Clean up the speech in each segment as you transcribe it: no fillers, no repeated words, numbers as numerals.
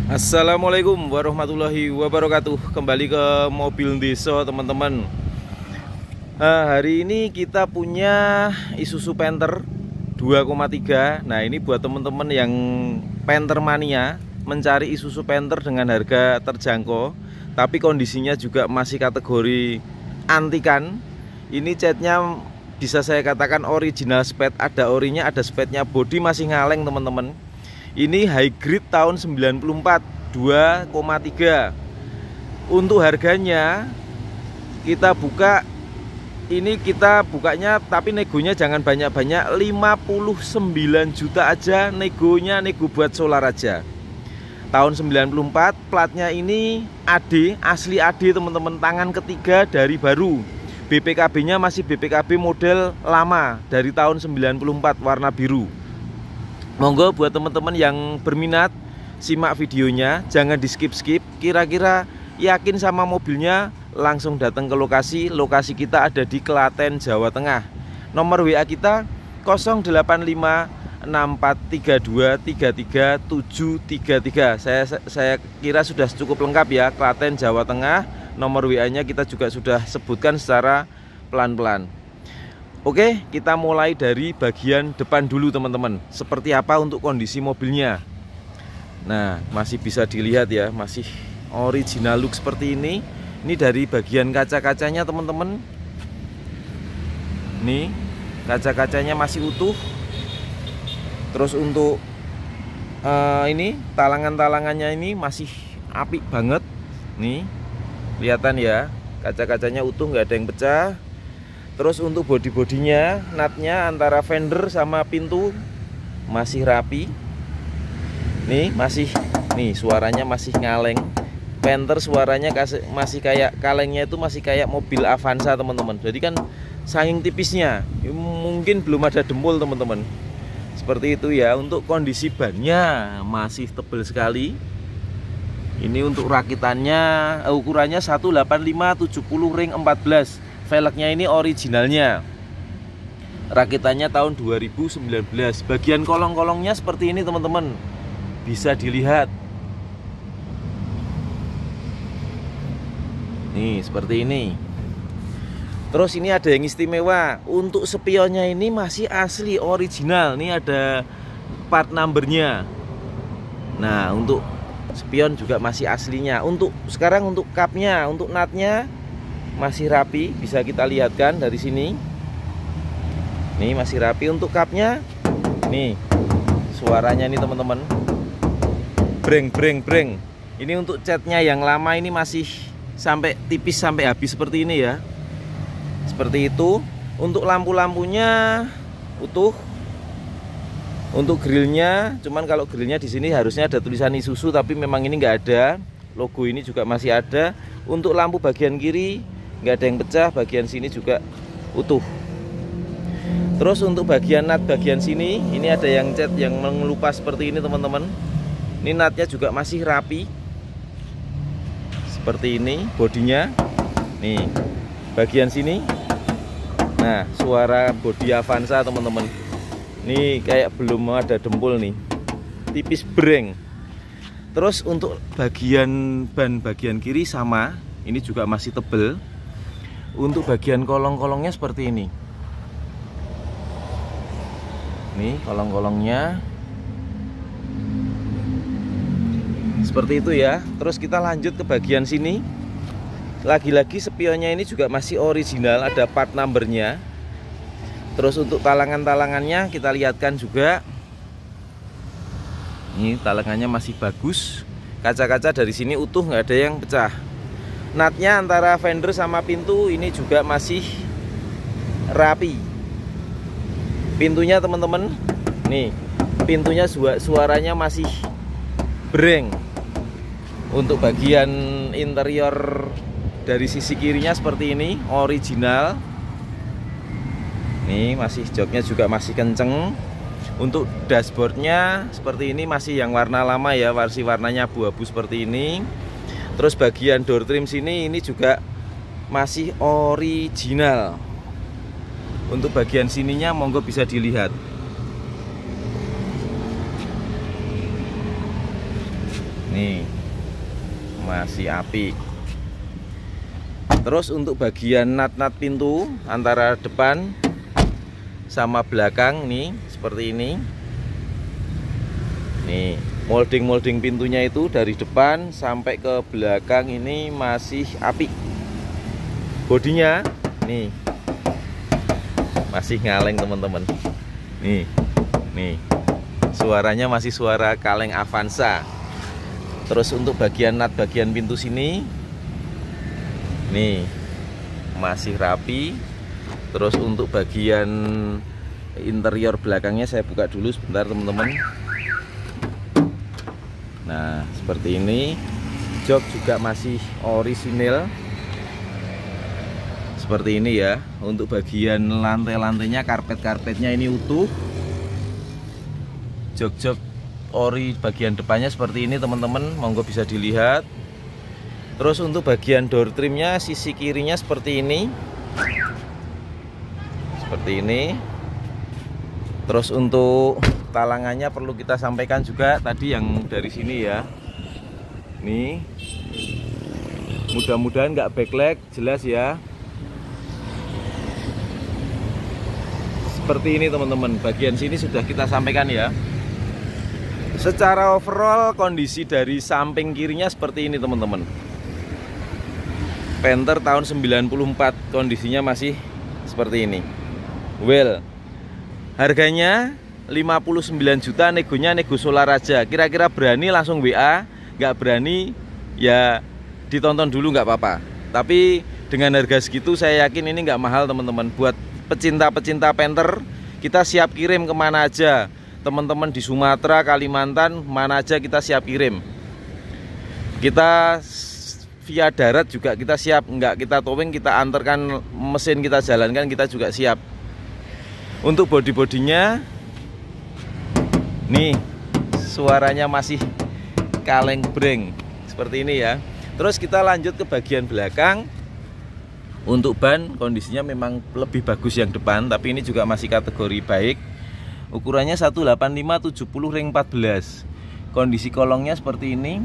Assalamualaikum warahmatullahi wabarakatuh. Kembali ke mobil desa teman-teman. Hari ini kita punya Isuzu Panther 2,3. Nah, ini buat teman-teman yang Panther mania, mencari Isuzu Panther dengan harga terjangkau, tapi kondisinya juga masih kategori antikan. Ini catnya bisa saya katakan original sped, ada orinya, ada spednya, bodi masih ngaleng teman-teman. Ini high grade tahun 94 2,3. Untuk harganya kita buka, ini kita bukanya tapi negonya jangan banyak-banyak, 59 juta aja negonya, nego buat solar aja. Tahun 94, platnya ini AD, asli AD teman-teman, tangan ketiga dari baru. BPKB nya masih BPKB model lama dari tahun 94, warna biru. Monggo buat teman-teman yang berminat, simak videonya, jangan di skip-skip. Kira-kira yakin sama mobilnya, langsung datang ke lokasi. Lokasi kita ada di Klaten, Jawa Tengah. Nomor WA kita 085643233733. Saya kira sudah cukup lengkap ya, Klaten, Jawa Tengah. Nomor WA-nya kita juga sudah sebutkan secara pelan-pelan. Oke, kita mulai dari bagian depan dulu teman-teman. Seperti apa untuk kondisi mobilnya. Nah, masih bisa dilihat ya, masih original look seperti ini. Ini dari bagian kaca-kacanya teman-teman. Nih, kaca-kacanya masih utuh. Terus untuk ini talangan-talangannya ini masih apik banget. Nih, kelihatan ya, kaca-kacanya utuh, nggak ada yang pecah. Terus untuk bodi-bodinya, natnya antara fender sama pintu masih rapi. Nih masih, nih suaranya masih ngaleng. Panther suaranya masih kayak, kalengnya itu masih kayak mobil Avanza teman-teman. Jadi kan saking tipisnya, mungkin belum ada dempul teman-teman. Seperti itu ya. Untuk kondisi bannya masih tebal sekali. Ini untuk rakitannya, ukurannya 185/70 ring 14. Velgnya ini originalnya, rakitannya tahun 2019. Bagian kolong-kolongnya seperti ini teman-teman, bisa dilihat. Nih seperti ini. Terus ini ada yang istimewa, untuk spionnya ini masih asli original. Ini ada part numbernya. Nah, untuk spion juga masih aslinya. Untuk sekarang untuk kapnya, untuk natnya masih rapi, bisa kita lihatkan dari sini. Nih masih rapi. Untuk kapnya, nih suaranya nih teman-teman, breng breng breng. Ini untuk catnya yang lama ini masih sampai tipis sampai habis seperti ini ya. Seperti itu. Untuk lampu-lampunya utuh. Untuk grillnya, cuman kalau grillnya di sini harusnya ada tulisan Isuzu, tapi memang ini nggak ada. Logo ini juga masih ada. Untuk lampu bagian kiri nggak ada yang pecah, bagian sini juga utuh. Terus untuk bagian nut bagian sini, ini ada yang cat yang mengelupas seperti ini teman-teman. Ini nutnya juga masih rapi seperti ini. Bodinya nih bagian sini. Nah, suara bodi Avanza teman-teman. Ini kayak belum ada dempul nih, tipis breng. Terus untuk bagian ban bagian kiri sama, ini juga masih tebel. Untuk bagian kolong-kolongnya seperti ini. Nih kolong-kolongnya seperti itu ya. Terus kita lanjut ke bagian sini. Lagi-lagi spionnya ini juga masih original, ada part numbernya. Terus untuk talangan-talangannya kita lihatkan juga. Ini talangannya masih bagus. Kaca-kaca dari sini utuh, nggak ada yang pecah. Natnya antara fender sama pintu ini juga masih rapi. Pintunya teman-teman, nih pintunya suaranya masih breng. Untuk bagian interior dari sisi kirinya seperti ini, original. Nih masih joknya juga masih kenceng. Untuk dashboardnya seperti ini, masih yang warna lama ya, warnanya abu-abu seperti ini. Terus bagian door trim sini ini juga masih original. Untuk bagian sininya monggo bisa dilihat. Nih, masih apik. Terus untuk bagian nat-nat pintu antara depan sama belakang nih seperti ini. Nih, molding pintunya itu dari depan sampai ke belakang ini masih apik. Bodinya nih masih ngaleng teman-teman. Nih, suaranya masih suara kaleng Avanza. Terus untuk bagian nat bagian pintu sini nih masih rapi. Terus untuk bagian interior belakangnya saya buka dulu sebentar teman-teman. Nah seperti ini. Jok juga masih orisinil seperti ini ya. Untuk bagian lantai-lantainya, karpet-karpetnya ini utuh. Jok-jok ori bagian depannya seperti ini teman-teman, monggo bisa dilihat. Terus untuk bagian door trimnya sisi kirinya seperti ini. Seperti ini. Terus untuk talangannya perlu kita sampaikan juga tadi yang dari sini ya. Nih, mudah-mudahan nggak backlight, jelas ya. Seperti ini teman-teman, bagian sini sudah kita sampaikan ya. Secara overall kondisi dari samping kirinya seperti ini teman-teman. Panther tahun 94, kondisinya masih seperti ini. Well, harganya 59 juta, negonya nego solar aja. Kira-kira berani langsung WA, nggak berani ya ditonton dulu nggak apa-apa. Tapi dengan harga segitu saya yakin ini nggak mahal teman-teman. Buat pecinta-pecinta Panther, kita siap kirim kemana aja. Teman-teman di Sumatera, Kalimantan, mana aja kita siap kirim. Kita via darat juga kita siap, nggak kita towing, kita antarkan mesin, kita jalankan, kita juga siap. Untuk bodi-bodinya nih suaranya masih kaleng breng seperti ini ya. Terus kita lanjut ke bagian belakang. Untuk ban kondisinya memang lebih bagus yang depan, tapi ini juga masih kategori baik. Ukurannya 185/70 ring 14. Kondisi kolongnya seperti ini.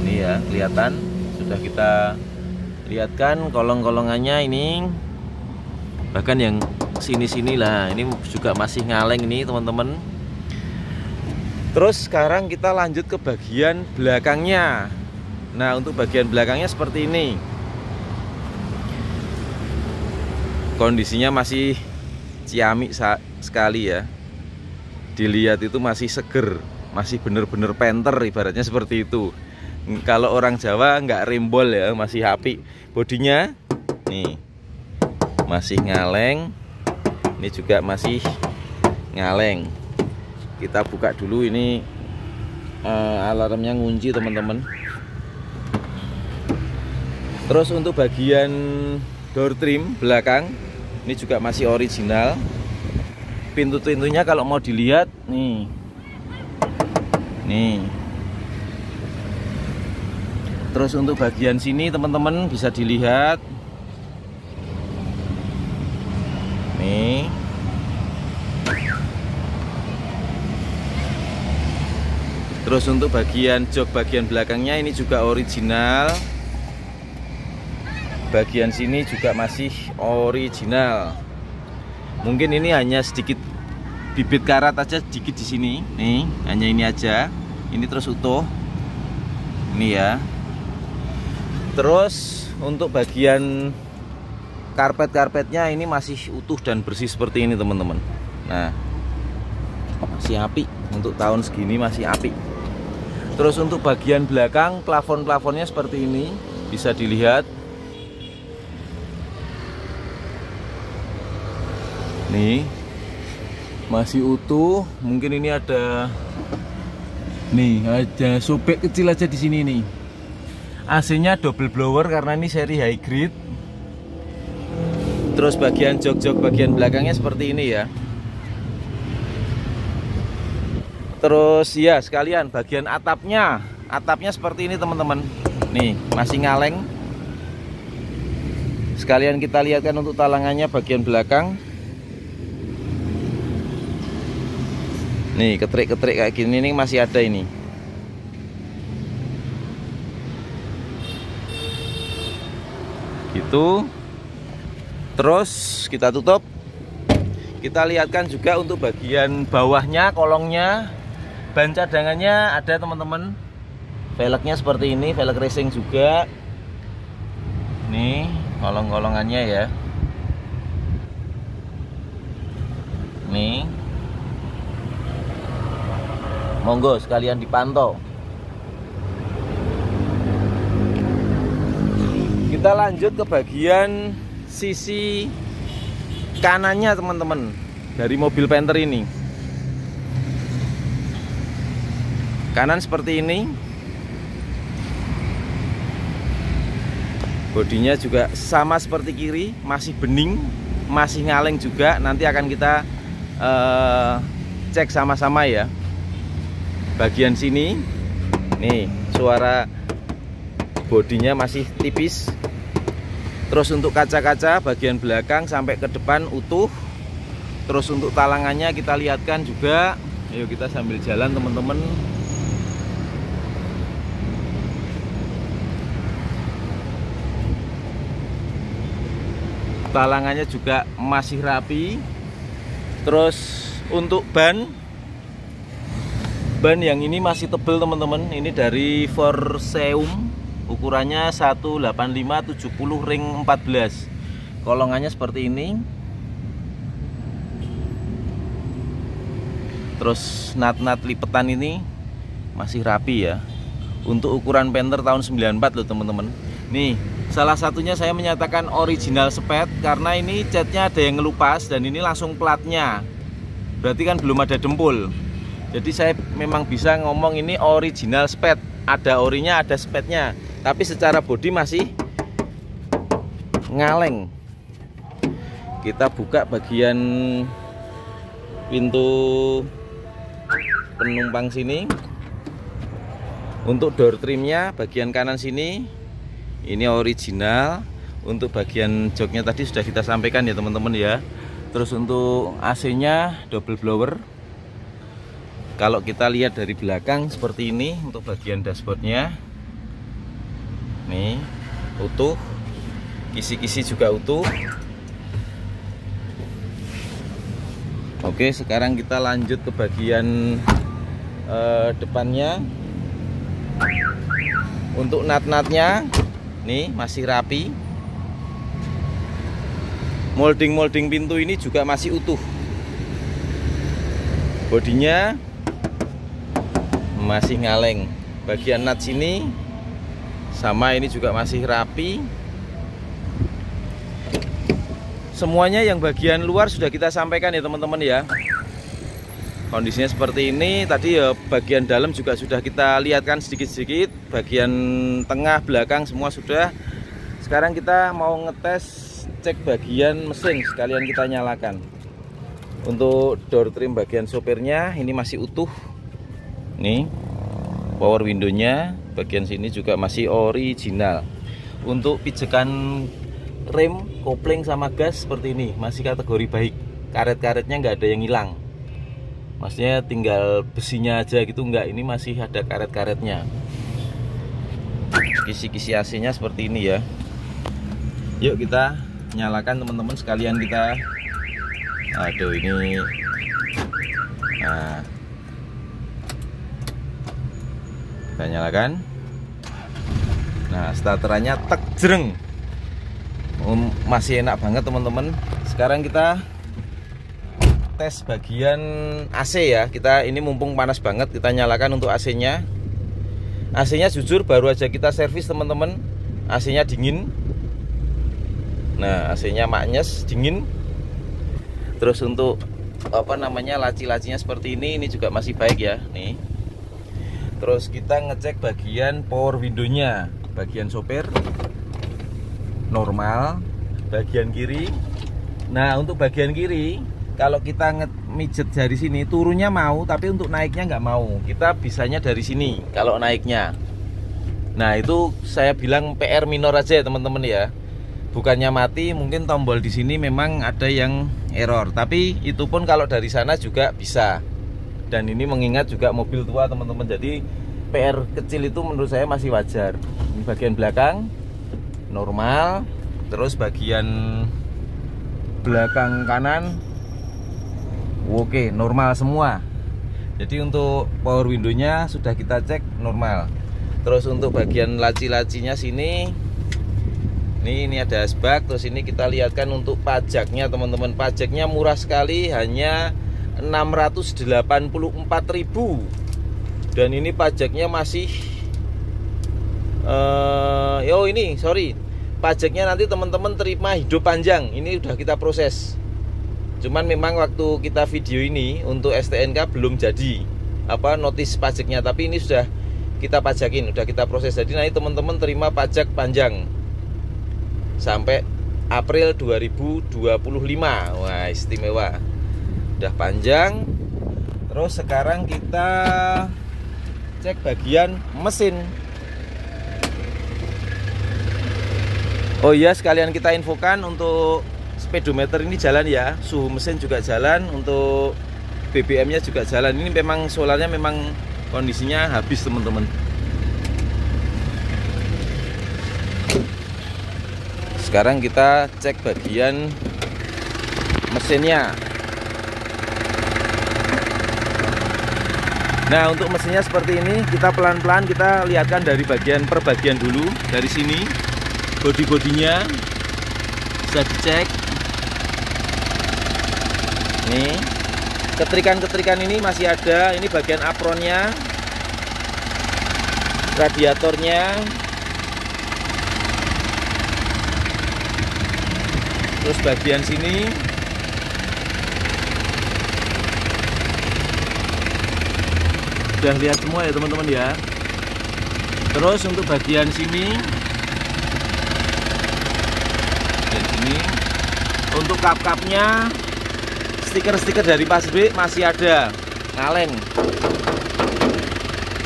Ini ya, kelihatan sudah kita lihatkan kolong-kolongannya ini. Bahkan yang sini-sini lah, ini juga masih ngaleng ini teman-teman. Terus sekarang kita lanjut ke bagian belakangnya. Nah, untuk bagian belakangnya seperti ini. Kondisinya masih ciamik sekali ya. Dilihat itu masih seger, masih bener-bener Panther ibaratnya seperti itu. Kalau orang Jawa nggak rembol ya, masih api. Bodinya nih masih ngaleng. Ini juga masih ngaleng. Kita buka dulu ini, alarmnya ngunci teman-teman. Terus untuk bagian door trim belakang ini juga masih original. Pintu-pintunya kalau mau dilihat nih. Terus untuk bagian sini teman-teman bisa dilihat. Nih. Terus untuk bagian jok bagian belakangnya ini juga original. Bagian sini juga masih original. Mungkin ini hanya sedikit bibit karat aja, sedikit di sini. Nih, hanya ini aja. Ini terus utuh. Ini ya. Terus untuk bagian karpet-karpetnya ini masih utuh dan bersih seperti ini teman-teman. Nah, masih apik untuk tahun segini, masih apik. Terus untuk bagian belakang, plafon-plafonnya seperti ini, bisa dilihat. Nih, masih utuh. Mungkin ini ada, nih ada sobek kecil aja di sini nih. AC-nya double blower karena ini seri high grade. Terus bagian jok-jok bagian belakangnya seperti ini ya. Terus ya sekalian bagian atapnya seperti ini teman-teman. Nih masih ngaleng. Sekalian kita lihatkan untuk talangannya bagian belakang. Nih ketrik-ketrik kayak gini nih masih ada ini. Gitu. Terus kita tutup. Kita lihatkan juga untuk bagian bawahnya, kolongnya, ban cadangannya ada teman-teman. Velgnya seperti ini, velg racing juga. Nih kolong-kolongannya ya. Nih, monggo sekalian dipantau. Kita lanjut ke bagian sisi kanannya teman-teman dari mobil Panther ini. Kanan seperti ini. Bodinya juga sama seperti kiri, masih bening, masih ngaleng juga. Nanti akan kita cek sama-sama ya. Bagian sini nih suara bodinya masih tipis. Terus untuk kaca-kaca bagian belakang sampai ke depan utuh. Terus untuk talangannya kita lihatkan juga. Ayo kita sambil jalan teman-teman. Talangannya juga masih rapi. Terus untuk ban yang ini masih tebel teman-teman. Ini dari Forseum, ukurannya 185/70 ring 14. Kolongannya seperti ini. Terus nat-nat lipetan ini masih rapi ya. Untuk ukuran Panther tahun 94 loh teman-teman. Nih, salah satunya saya menyatakan original spet karena ini catnya ada yang ngelupas dan ini langsung platnya. Berarti kan belum ada dempul. Jadi saya memang bisa ngomong ini original spet. Ada orinya, ada spetnya. Tapi secara bodi masih ngaleng. Kita buka bagian pintu penumpang sini. Untuk door trimnya bagian kanan sini ini original. Untuk bagian joknya tadi sudah kita sampaikan ya teman-teman ya. Terus untuk AC-nya double blower. Kalau kita lihat dari belakang seperti ini. Untuk bagian dashboardnya nih utuh, kisi-kisi juga utuh. Oke, sekarang kita lanjut ke bagian depannya. Untuk nat-natnya nih masih rapi. Molding pintu ini juga masih utuh. Bodinya masih ngaleng. Bagian nat sini sama, ini juga masih rapi. Semuanya yang bagian luar sudah kita sampaikan ya teman-teman ya. Kondisinya seperti ini. Tadi ya bagian dalam juga sudah kita lihatkan sedikit-sedikit. Bagian tengah, belakang semua sudah. Sekarang kita mau ngetes, cek bagian mesin, sekalian kita nyalakan. Untuk door trim bagian sopirnya ini masih utuh. Nih power windownya bagian sini juga masih original. Untuk pijakan rem, kopling sama gas seperti ini masih kategori baik. Karet-karetnya nggak ada yang hilang. Maksudnya tinggal besinya aja gitu, enggak, ini masih ada karet-karetnya. Kisi-kisi AC-nya seperti ini ya. Yuk kita nyalakan teman-teman sekalian kita. Aduh ini. Nah, kita nyalakan. Nah, starterannya tek jreng. Masih enak banget teman-teman. Sekarang kita tes bagian AC ya. Kita ini mumpung panas banget, kita nyalakan untuk AC-nya. AC-nya jujur baru aja kita servis teman-teman. AC-nya dingin. Nah, AC-nya maknyes, dingin. Terus untuk apa namanya, laci-lacinya seperti ini juga masih baik ya, nih. Terus kita ngecek bagian power window-nya. Bagian sopir normal, bagian kiri. Nah, untuk bagian kiri kalau kita mijet dari sini turunnya mau, tapi untuk naiknya nggak mau. Kita bisanya dari sini kalau naiknya. Nah, itu saya bilang PR minor aja ya teman-teman ya. Bukannya mati, mungkin tombol di sini memang ada yang error, tapi itu pun kalau dari sana juga bisa. Dan ini mengingat juga mobil tua teman-teman, jadi PR kecil itu menurut saya masih wajar. Ini bagian belakang normal, terus bagian belakang kanan oke, normal semua. Jadi untuk power window-nya sudah kita cek normal. Terus untuk bagian laci-lacinya sini, ini ada asbak. Terus ini kita lihatkan untuk pajaknya teman-teman. Pajaknya murah sekali, hanya 684.000. Dan ini pajaknya masih pajaknya nanti teman-teman terima hidup panjang. Ini udah kita proses. Cuman memang waktu kita video ini untuk STNK belum jadi notis pajaknya, tapi ini sudah kita pajakin, udah kita proses. Jadi nanti teman-teman terima pajak panjang sampai April 2025. Wah, istimewa. Udah panjang. Terus sekarang kita cek bagian mesin. Oh iya, sekalian kita infokan untuk speedometer ini jalan ya, suhu mesin juga jalan, untuk BBM-nya juga jalan. Ini memang solarnya memang kondisinya habis teman-teman. Sekarang kita cek bagian mesinnya. Nah, untuk mesinnya seperti ini, kita pelan-pelan kita lihatkan dari bagian per bagian dulu. Dari sini bodi-bodinya bisa dicek. Nih, ketrikan-ketrikan ini masih ada. Ini bagian apronnya, radiatornya, terus bagian sini sudah lihat semua ya teman-teman ya. Terus untuk bagian sini, untuk kap-kapnya, stiker-stiker dari pabrik masih ada, kaleng.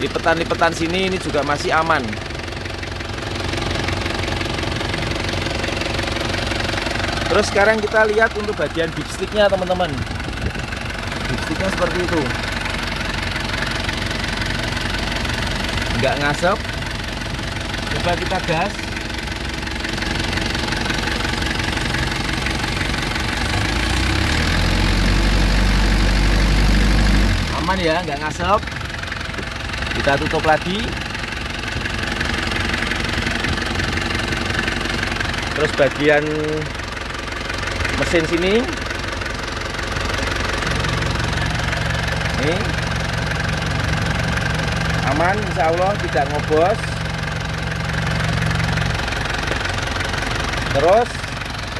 Lipetan-lipetan sini ini juga masih aman. Terus sekarang kita lihat untuk bagian dipsticknya teman-teman. Dipsticknya seperti itu, nggak ngasep. Coba kita gas. Aman ya, nggak ngasep. Kita tutup lagi. Terus bagian mesin sini, nih aman, insya Allah tidak ngobos. Terus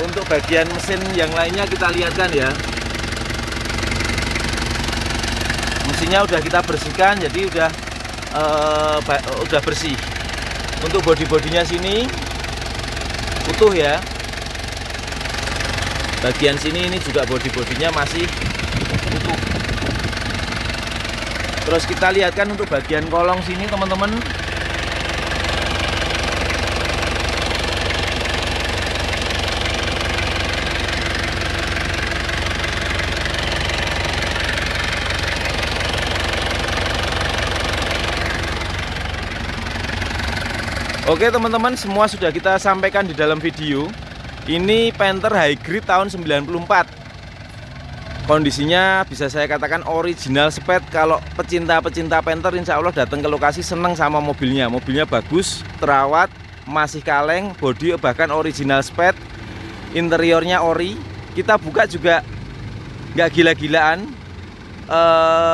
untuk bagian mesin yang lainnya kita lihatkan ya. Mesinnya udah kita bersihkan, jadi udah bersih. Untuk bodi-bodinya sini utuh ya. Bagian sini ini juga bodi-bodinya masih utuh. Terus kita lihatkan untuk bagian kolong sini teman-teman. Oke teman-teman, semua sudah kita sampaikan di dalam video. Ini Panther Hybrid tahun 94. Kondisinya bisa saya katakan original spec. Kalau pecinta-pecinta Panther insya Allah datang ke lokasi seneng sama mobilnya. Mobilnya bagus, terawat, masih kaleng, bodi bahkan original spec. Interiornya ori. Kita buka juga nggak gila-gilaan,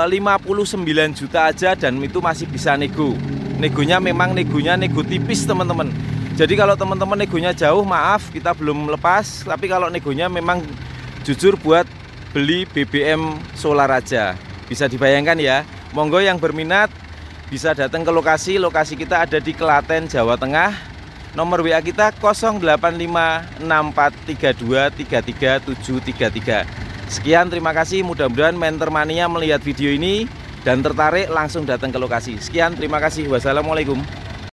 59 juta aja, dan itu masih bisa nego. Negonya memang nego tipis teman-teman. Jadi kalau teman-teman negonya jauh, maaf kita belum lepas. Tapi kalau negonya memang jujur buat beli BBM solar aja. Bisa dibayangkan ya. Monggo yang berminat bisa datang ke lokasi. Lokasi kita ada di Klaten, Jawa Tengah. Nomor WA kita 085643233733. Sekian, terima kasih. Mudah-mudahan Mentermania melihat video ini dan tertarik langsung datang ke lokasi. Sekian, terima kasih. Wassalamualaikum.